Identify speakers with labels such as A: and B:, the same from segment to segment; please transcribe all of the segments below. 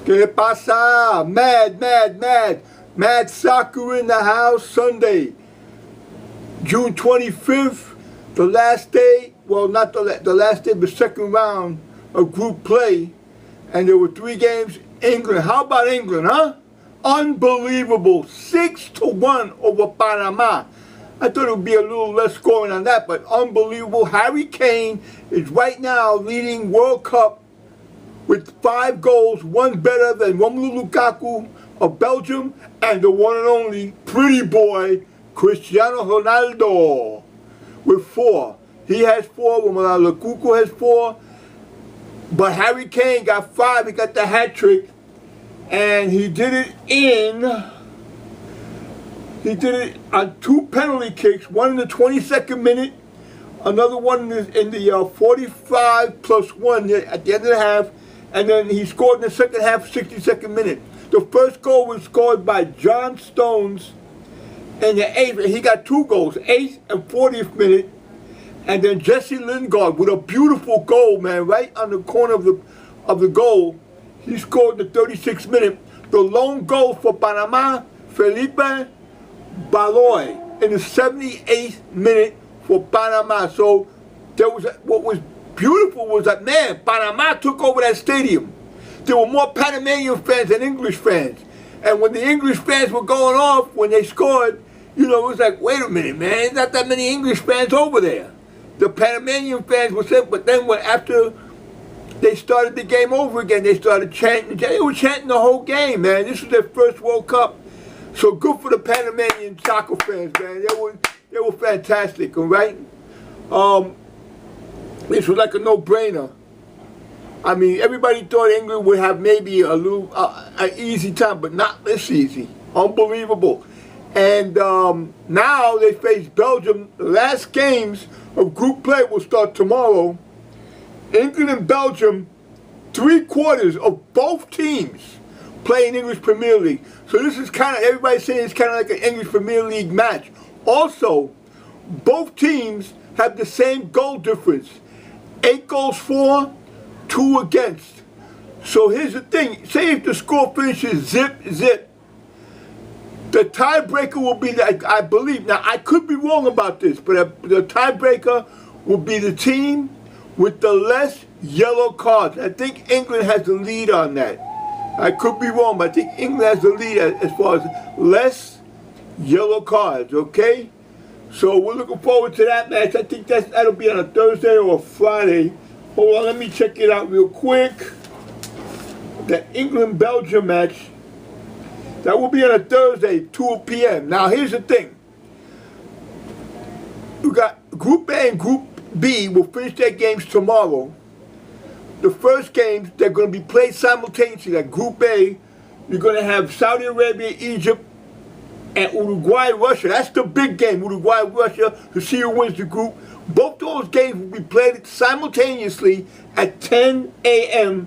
A: Que pasa? Mad Soccer in the house Sunday, June 25th, the last day, well, not the last day, but second round of group play. And there were 3 games. England, how about England, huh? Unbelievable, 6-1 over Panama. I thought it would be a little less scoring on that, but unbelievable. Harry Kane is right now leading World Cup with 5 goals, 1 better than Romelu Lukaku of Belgium, and the one and only pretty boy, Cristiano Ronaldo, with 4. He has 4, Romelu Lukaku has 4, but Harry Kane got 5, he got the hat trick, and he did it on 2 penalty kicks, one in the 22nd minute, another one in the 45 plus 1 at the end of the half, and then he scored in the second half, 62nd minute. The first goal was scored by John Stones in the 8th. He got 2 goals, 8th and 40th minute. And then Jesse Lingard with a beautiful goal, man, right on the corner of the goal. He scored in the 36th minute. The lone goal for Panama, Felipe Baloy in the 78th minute for Panama. So there was what was beautiful was that, man, Panama took over that stadium. There were more Panamanian fans than English fans. And when the English fans were going off when they scored, you know, it was like, wait a minute, man, there's not that many English fans over there. The Panamanian fans were saying, but then after they started the game over again, they started chanting. They were chanting the whole game, man. This was their first World Cup. So good for the Panamanian soccer fans, man. They were fantastic, all right? This was like a no-brainer. I mean, everybody thought England would have maybe a little an easy time, but not this easy. Unbelievable. And now they face Belgium. The last games of group play will start tomorrow. England and Belgium, 3/4 of both teams play in English Premier League. So this is kind of, everybody's saying it's kind of like an English Premier League match. Also, both teams have the same goal difference. 8 goals for, 2 against. So here's the thing. Say if the score finishes zip, the tiebreaker will be, I believe, now I could be wrong about this, but the tiebreaker will be the team with the less yellow cards. I think England has the lead on that. I could be wrong, but I think England has the lead as far as less yellow cards, okay? So we're looking forward to that match. I think that'll be on a Thursday or a Friday. Hold on, let me check it out real quick. The England-Belgium match, that will be on a Thursday, 2 p.m. Now here's the thing. You got Group A and Group B will finish their games tomorrow. The first games, they're going to be played simultaneously. Like Group A, you're going to have Saudi Arabia, Egypt, and Uruguay, Russia. That's the big game, Uruguay, Russia, to see who wins the group. Both those games will be played simultaneously at 10 a.m.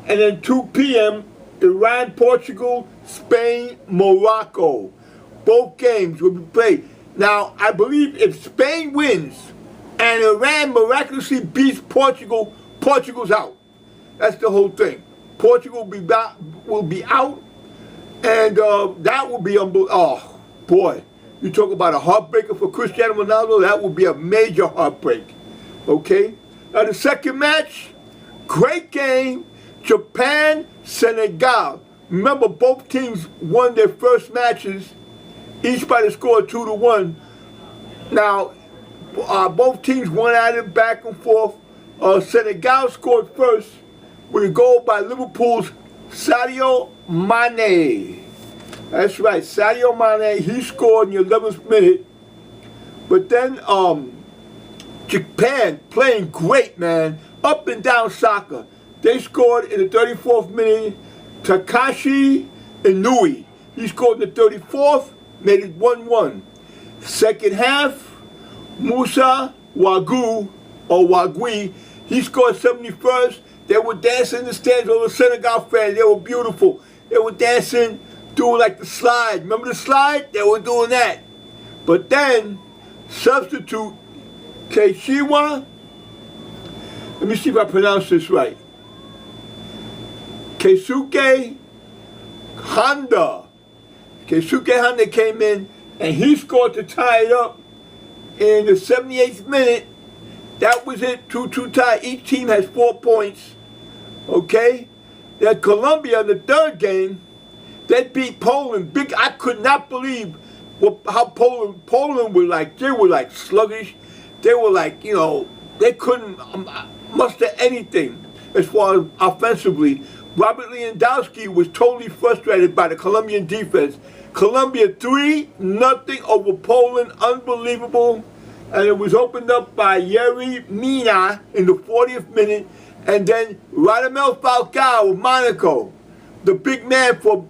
A: and then 2 p.m. Iran, Portugal, Spain, Morocco. Both games will be played. Now, I believe if Spain wins and Iran miraculously beats Portugal, Portugal's out. That's the whole thing. Portugal will be out, and that will be unbelievable. Oh, boy. You talk about a heartbreaker for Cristiano Ronaldo, that would be a major heartbreak. Okay? Now the second match, great game, Japan, Senegal. Remember, both teams won their first matches, each by the score of 2-1. Now, both teams went at it back and forth. Senegal scored first with a goal by Liverpool's Sadio Mane. That's right, Sadio Mane, he scored in the 11th minute. But then Japan playing great, man. Up and down soccer. They scored in the 34th minute. Takashi Inui, he scored in the 34th, made it 1-1. Second half, Musa Wagui, he scored 71st. They were dancing in the stands, all the Senegal fans, they were beautiful. They were dancing, doing like the slide. Remember the slide? They were doing that. But then, substitute Keishiwa, let me see if I pronounce this right. Keisuke Honda. Keisuke Honda came in and he scored to tie it up in the 78th minute. That was it, 2-2 tie. Each team has 4 points. Okay? Then Colombia, the third game, they beat Poland. I could not believe how Poland were like. They were like sluggish. They were like, you know, they couldn't muster anything as far as offensively. Robert Lewandowski was totally frustrated by the Colombian defense. Colombia 3-0 over Poland, unbelievable. And it was opened up by Yerry Mina in the 40th minute. And then Radamel Falcao of Monaco, the big man for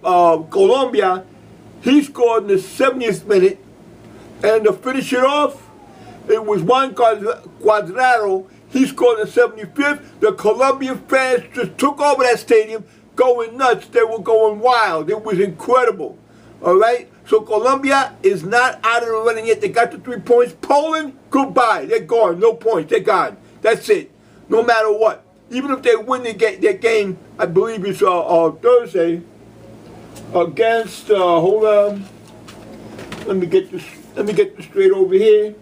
A: Colombia, he scored in the 70th minute. And to finish it off, it was Juan Cuadrado. He scored in the 75th. The Colombian fans just took over that stadium, going nuts. They were going wild. It was incredible. All right? So Colombia is not out of the running yet. They got the 3 points. Poland, goodbye. They're gone. No points. They're gone. That's it. No matter what. Even if they win their game, I believe it's Thursday, against, hold on. Let me get this straight over here.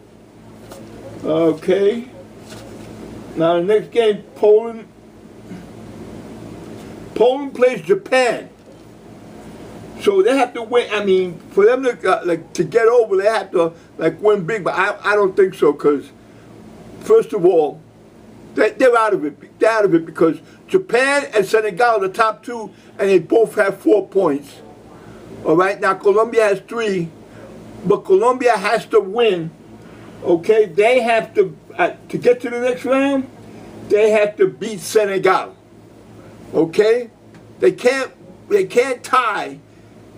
A: Okay. Now the next game, Poland plays Japan. So they have to win. I mean, for them to get over, they have to win big. But I don't think so, because first of all, they're out of it. They're out of it because Japan and Senegal are the top two, and they both have 4 points. All right. Now Colombia has 3, but Colombia has to win. Okay, they have to get to the next round. They have to beat Senegal. Okay, they can't tie.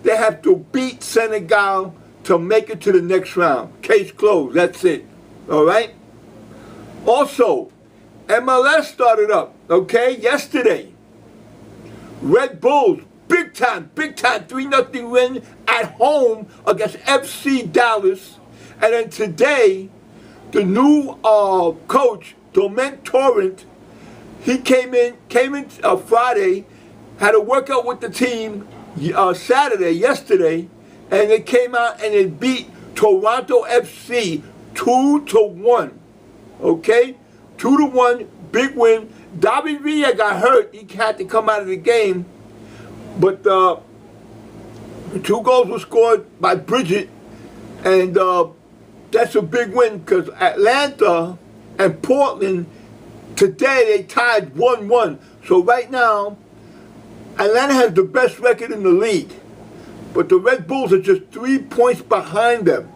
A: They have to beat Senegal to make it to the next round. Case closed. That's it. All right. Also, MLS started up. Okay, yesterday. Red Bulls, big time, 3-0 win at home against FC Dallas, and then today. The new coach, Domen Torrent, he came in Friday, had a workout with the team yesterday, and they came out and they beat Toronto FC 2-1. Okay? 2-1, big win. David Villa got hurt. He had to come out of the game. But the 2 goals were scored by Bridget, and that's a big win because Atlanta and Portland, today they tied 1-1. So right now, Atlanta has the best record in the league. But the Red Bulls are just 3 points behind them.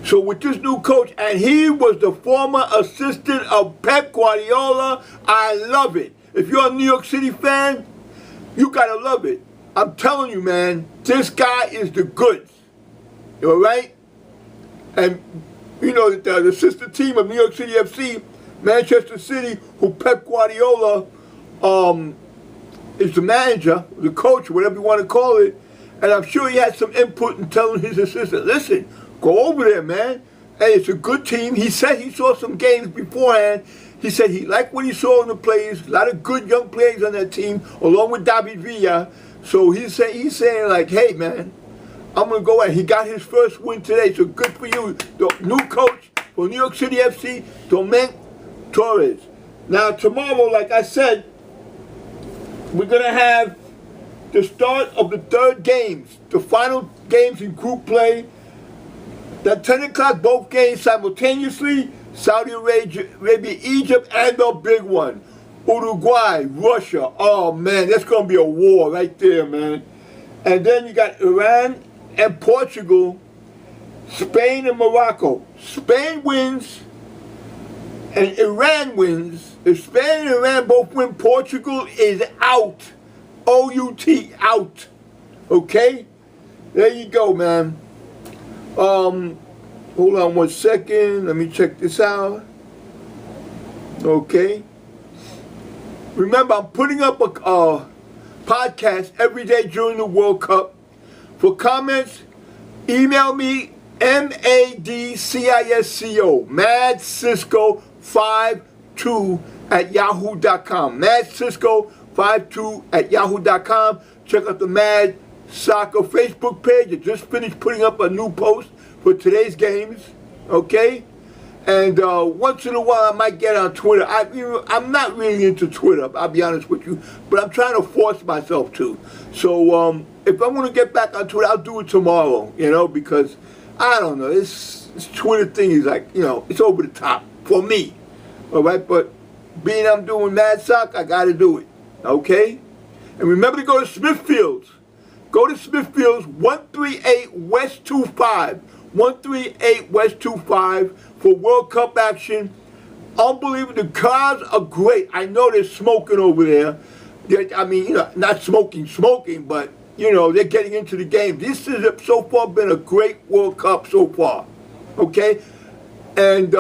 A: So with this new coach, and he was the former assistant of Pep Guardiola, I love it. If you're a New York City fan, you gotta love it. I'm telling you, man, this guy is the goods. All right? And you know that the sister team of New York City FC, Manchester City, who Pep Guardiola is the manager, the coach, whatever you want to call it, and I'm sure he had some input in telling his assistant, listen, go over there, man. Hey, it's a good team. He said he saw some games beforehand. He said he liked what he saw in the players, a lot of good young players on that team, along with David Villa. So he's saying like, hey, man, I'm going to go ahead. He got his first win today, so good for you. The new coach for New York City FC, Domen Torres. Now, tomorrow, like I said, we're going to have the start of the third games, the final games in group play. At 10 o'clock, both games simultaneously, Saudi Arabia, Egypt, and the big one, Uruguay, Russia. Oh, man, that's going to be a war right there, man. And then you got Iran and Portugal, Spain and Morocco. Spain wins and Iran wins. If Spain and Iran both win, Portugal is out. O-U-T, out. Okay? There you go, man. Hold on 1 second. Let me check this out. Okay. Remember, I'm putting up a podcast every day during the World Cup. For comments, email me MADCISCO, MadCisco52 at yahoo.com. MadCisco 52@yahoo.com. Check out the Mad Soccer Facebook page. I just finished putting up a new post for today's games, okay? And once in a while I might get on Twitter. I'm not really into Twitter, I'll be honest with you, but I'm trying to force myself to. So if I want to get back on Twitter, I'll do it tomorrow, you know, because I don't know, this Twitter thing is like, you know, it's over the top for me, all right? But being I'm doing Mad Sock, I got to do it, okay? And remember to go to Smithfields. Go to Smithfields, 138 West 25. 138 West 25 for World Cup action. Unbelievable. The cars are great. I know they're smoking over there. I mean, you know, not smoking, but, you know, they're getting into the game. This has so far been a great World Cup so far. Okay? And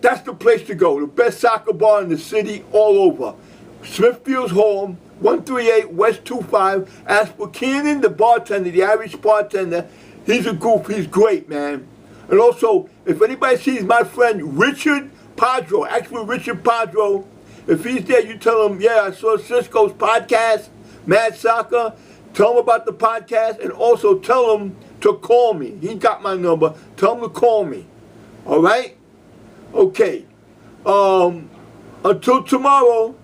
A: that's the place to go. The best soccer bar in the city all over. Smithfield's home, 138 West 25. Ask for Keenan, the bartender, the Irish bartender. He's a goof. He's great, man. And also, if anybody sees my friend Richard Padro, actually Richard Padro, if he's there, you tell him, yeah, I saw Cisco's podcast, Mad Soccer. Tell him about the podcast, and also tell him to call me. He got my number. Tell him to call me. All right? Okay. Until tomorrow,